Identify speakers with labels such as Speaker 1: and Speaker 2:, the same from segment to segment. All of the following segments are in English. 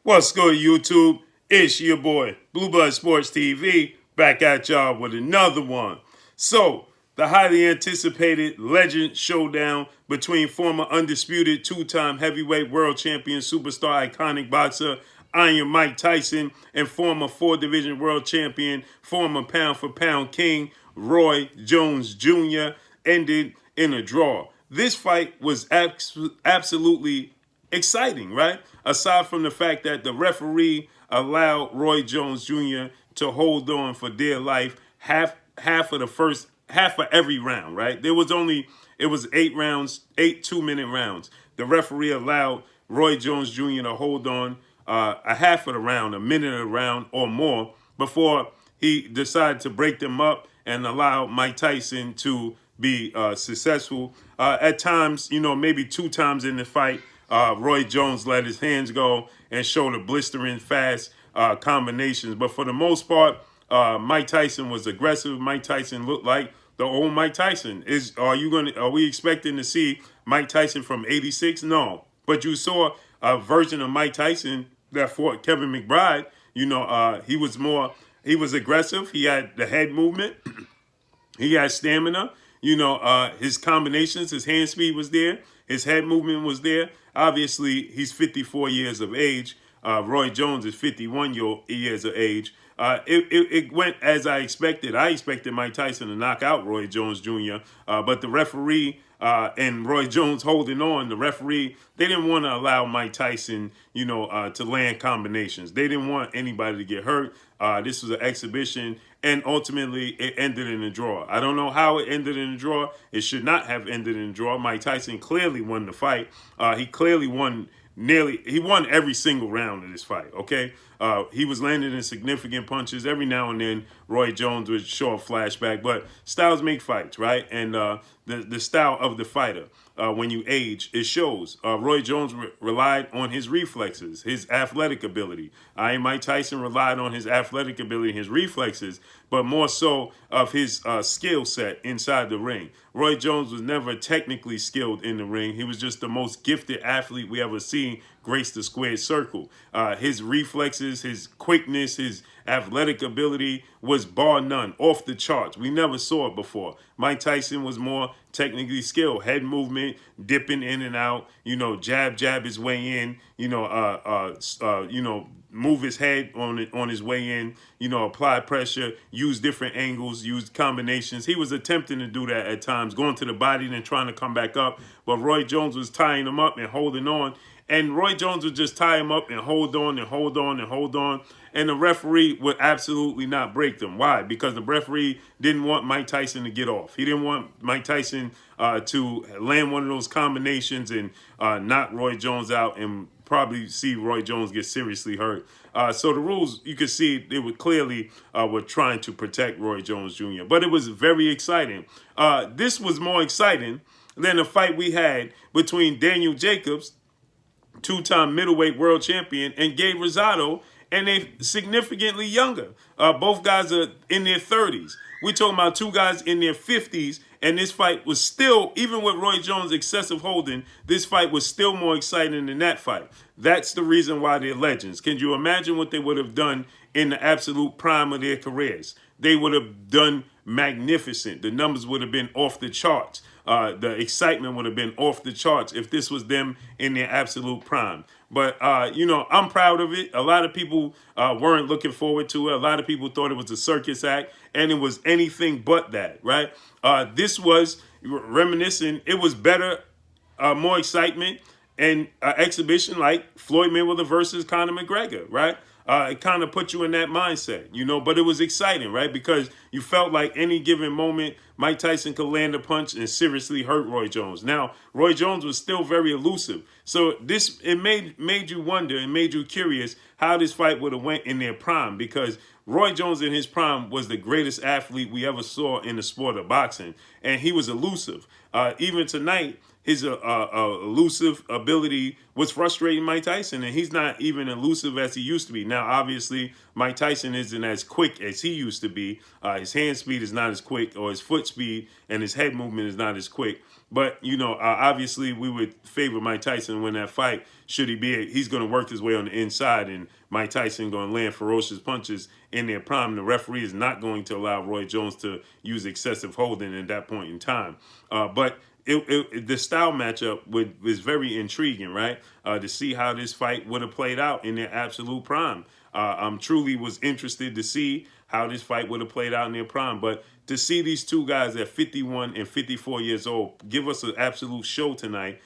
Speaker 1: What's good, YouTube? It's your boy, Blue Blood Sports TV, back at y'all with another one. So, the highly anticipated legend showdown between former undisputed two-time heavyweight world champion, superstar, iconic boxer, Iron Mike Tyson, and former four-division world champion, former pound-for-pound king, Roy Jones Jr., ended in a draw. This fight was absolutely exciting, right? Aside from the fact that the referee allowed Roy Jones Jr. to hold on for dear life half of the first half of every round, right? It was 8 rounds, 8 2-minute rounds. The referee allowed Roy Jones Jr. to hold on a half of the round, a minute of the round or more before he decided to break them up and allow Mike Tyson to be successful. At times, maybe 2 times in the fight, Roy Jones let his hands go and showed a blistering fast combinations. But for the most part, Mike Tyson was aggressive. Mike Tyson looked like the old Mike Tyson. Are we expecting to see Mike Tyson from '86? No. But you saw a version of Mike Tyson that fought Kevin McBride. He was aggressive. He had the head movement. He had stamina. His combinations, his hand speed was there. His head movement was there. Obviously, he's 54 years of age. Roy Jones is 51 years of age. It went as I expected. I expected Mike Tyson to knock out Roy Jones Jr., but the referee and Roy Jones holding on, the referee, they didn't want to allow Mike Tyson, to land combinations. They didn't want anybody to get hurt. This was an exhibition, and ultimately it ended in a draw. I don't know how it ended in a draw. It should not have ended in a draw. Mike Tyson clearly won the fight. He clearly won he won every single round of this fight, okay? He was landing in significant punches. Every now and then, Roy Jones would show a flashback, but styles make fights, right? And the style of the fighter, when you age, it shows. Roy Jones relied on his reflexes, his athletic ability. Mike Tyson relied on his athletic ability, his reflexes, but more so of his skill set inside the ring. Roy Jones was never technically skilled in the ring. He was just the most gifted athlete we ever seen grace the squared circle. His reflexes, his quickness, his athletic ability was bar none, off the charts. We never saw it before. Mike Tyson was more technically skilled, head movement, dipping in and out, jab his way in, move his head on his way in, apply pressure, use different angles, use combinations. He was attempting to do that at times, going to the body and then trying to come back up. But Roy Jones was tying him up and holding on. And Roy Jones would just tie him up and hold on and hold on and hold on. And the referee would absolutely not break them. Why? Because the referee didn't want Mike Tyson to get off. He didn't want Mike Tyson to land one of those combinations and knock Roy Jones out and probably see Roy Jones get seriously hurt. So the rules, you can see, they were clearly were trying to protect Roy Jones Jr. But it was very exciting. This was more exciting than the fight we had between Daniel Jacobs, two-time middleweight world champion, and Gabe Rosado, and they're significantly younger. Both guys are in their 30s. We're talking about two guys in their 50s, and this fight was still, even with Roy Jones' excessive holding, this fight was still more exciting than that fight. That's the reason why they're legends. Can you imagine what they would have done in the absolute prime of their careers? They would have done magnificent. The numbers would have been off the charts. The excitement would have been off the charts if this was them in their absolute prime. But, I'm proud of it. A lot of people weren't looking forward to it. A lot of people thought it was a circus act, and it was anything but that, right? This was reminiscent. It was better, more excitement, and exhibition like Floyd Mayweather versus Conor McGregor, right? It kind of put you in that mindset, but it was exciting, right? Because you felt like any given moment, Mike Tyson could land a punch and seriously hurt Roy Jones. Now, Roy Jones was still very elusive. So it made you wonder and made you curious how this fight would have went in their prime, because Roy Jones in his prime was the greatest athlete we ever saw in the sport of boxing, and he was elusive. Even tonight, his elusive ability was frustrating Mike Tyson, and he's not even elusive as he used to be. Now, obviously, Mike Tyson isn't as quick as he used to be. His hand speed is not as quick, or his foot speed and his head movement is not as quick. But, obviously, we would favor Mike Tyson win that fight. Should he be, he's going to work his way on the inside, and Mike Tyson going to land ferocious punches in their prime. The referee is not going to allow Roy Jones to use excessive holding at that point in time. But the style matchup was very intriguing, right? To see how this fight would have played out in their absolute prime. Truly was interested to see how this fight would have played out in their prime. But to see these two guys at 51 and 54 years old give us an absolute show tonight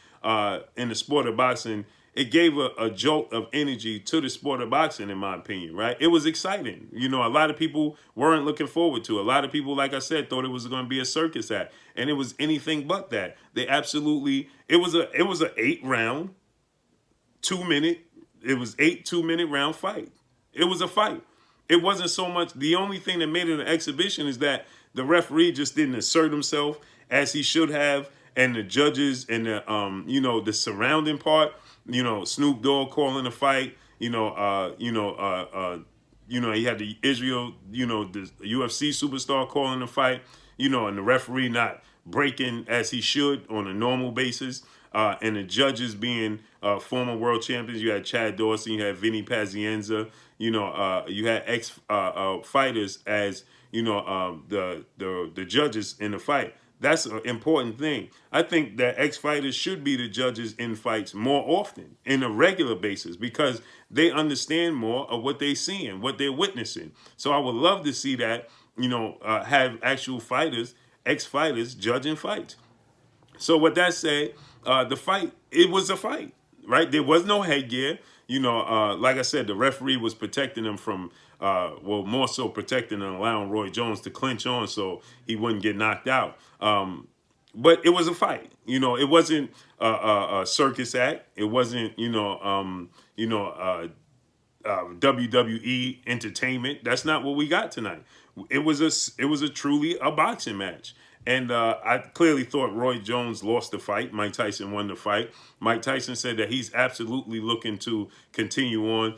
Speaker 1: in the sport of boxing, it gave a jolt of energy to the sport of boxing, in my opinion, right? It was exciting. A lot of people weren't looking forward to it. A lot of people, like I said, thought it was going to be a circus act, and it was anything but that. They absolutely, it was a 8-round, 2-minute, it was 8 2-minute round fight. It was a fight. It wasn't so much, the only thing that made it an exhibition is that the referee just didn't assert himself as he should have, and the judges and the surrounding part, Snoop Dogg calling the fight, he had the Israel, the UFC superstar calling the fight, and the referee not breaking as he should on a normal basis, and the judges being former world champions. You had Chad Dawson, you had Vinny Pazienza, you had ex fighters as the judges in the fight. That's an important thing. I think that ex-fighters should be the judges in fights more often, in a regular basis, because they understand more of what they're seeing, what they're witnessing. So I would love to see that, have actual fighters, ex-fighters, judging fights. So with that said, the fight, it was a fight, right? There was no headgear. Like I said, the referee was protecting them from, more so protecting and allowing Roy Jones to clinch on so he wouldn't get knocked out. But it was a fight. It wasn't a circus act. It wasn't, WWE entertainment. That's not what we got tonight. It was a truly a boxing match. And I clearly thought Roy Jones lost the fight. Mike Tyson won the fight. Mike Tyson said that he's absolutely looking to continue on.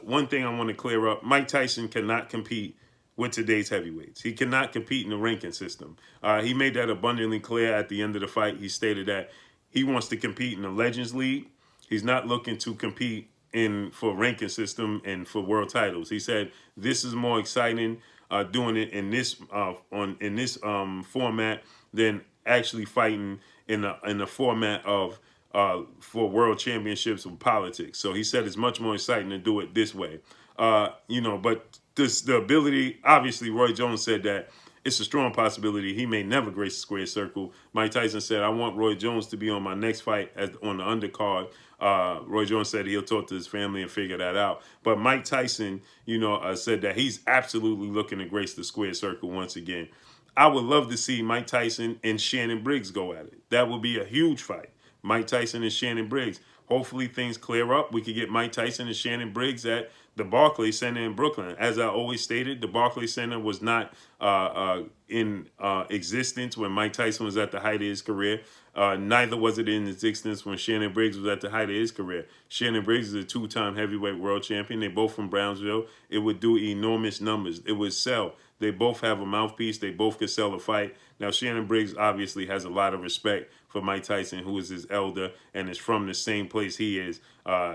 Speaker 1: One thing I want to clear up, Mike Tyson cannot compete with today's heavyweights. He cannot compete in the ranking system. He made that abundantly clear at the end of the fight. He stated that he wants to compete in the Legends League. He's not looking to compete for ranking system and for world titles. He said this is more exciting doing it in this format than actually fighting in the format of for world championships of politics. So he said it's much more exciting to do it this way. But the ability, obviously Roy Jones said that it's a strong possibility he may never grace the square circle. Mike Tyson said, I want Roy Jones to be on my next fight on the undercard. Roy Jones said he'll talk to his family and figure that out. But Mike Tyson, said that he's absolutely looking to grace the square circle once again. I would love to see Mike Tyson and Shannon Briggs go at it. That would be a huge fight. Mike Tyson and Shannon Briggs. Hopefully things clear up. We could get Mike Tyson and Shannon Briggs at the Barclays Center in Brooklyn. As I always stated, the Barclays Center was not in existence when Mike Tyson was at the height of his career. Neither was it in existence when Shannon Briggs was at the height of his career. Shannon Briggs is a 2-time heavyweight world champion. They're both from Brownsville. It would do enormous numbers. It would sell. They both have a mouthpiece. They both could sell a fight. Now, Shannon Briggs obviously has a lot of respect for Mike Tyson, who is his elder and is from the same place he is.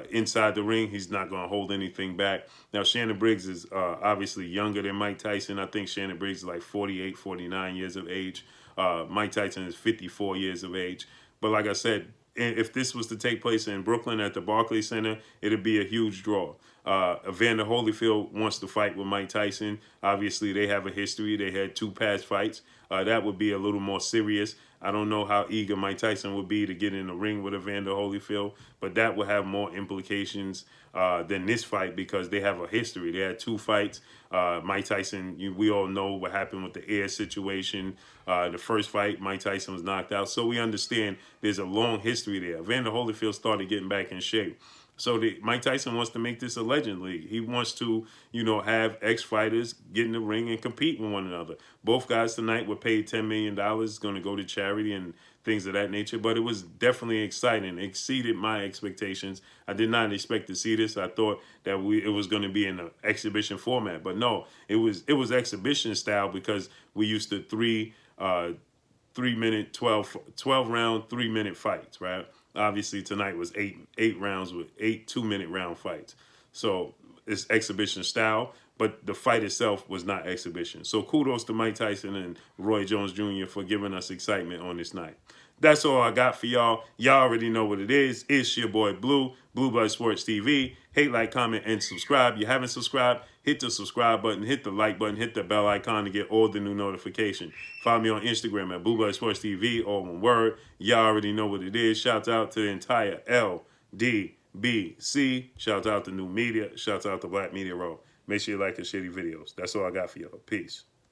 Speaker 1: Inside the ring, he's not going to hold anything back. Now, Shannon Briggs is obviously younger than Mike Tyson. I think Shannon Briggs is like 48, 49 years of age. Mike Tyson is 54 years of age. But like I said, if this was to take place in Brooklyn at the Barclays Center, it'd be a huge draw. Evander Holyfield wants to fight with Mike Tyson. Obviously, they have a history. They had 2 past fights. That would be a little more serious. I don't know how eager Mike Tyson would be to get in the ring with Evander Holyfield, but that would have more implications than this fight because they have a history. They had 2 fights. Mike Tyson, we all know what happened with the air situation. The first fight, Mike Tyson was knocked out. So we understand there's a long history there. Evander Holyfield started getting back in shape. So Mike Tyson wants to make this a legend league. He wants to, have ex-fighters get in the ring and compete with one another. Both guys tonight were paid $10 million. It's going to go to charity, and things of that nature. But it was definitely exciting. It exceeded my expectations. I did not expect to see this. I thought that it was going to be in an exhibition format, but no, it was exhibition style because we used to 3 minute 12 round 3 minute fights, right? Obviously tonight was eight rounds with 8 2-minute round fights. So it's exhibition style, but the fight itself was not exhibition. So kudos to Mike Tyson and Roy Jones Jr. for giving us excitement on this night. That's all I got for y'all. Y'all already know what it is. It's your boy Blue, Blue Blood Sports TV. Hate, like, comment, and subscribe. You haven't subscribed, hit the subscribe button, hit the like button, hit the bell icon to get all the new notifications. Follow me on Instagram at Blue Blood Sports TV, all one word. Y'all already know what it is. Shout out to the entire LDBC. Shout out to New Media. Shout out to Black Media Row. Make sure you like the shitty videos. That's all I got for y'all. Peace.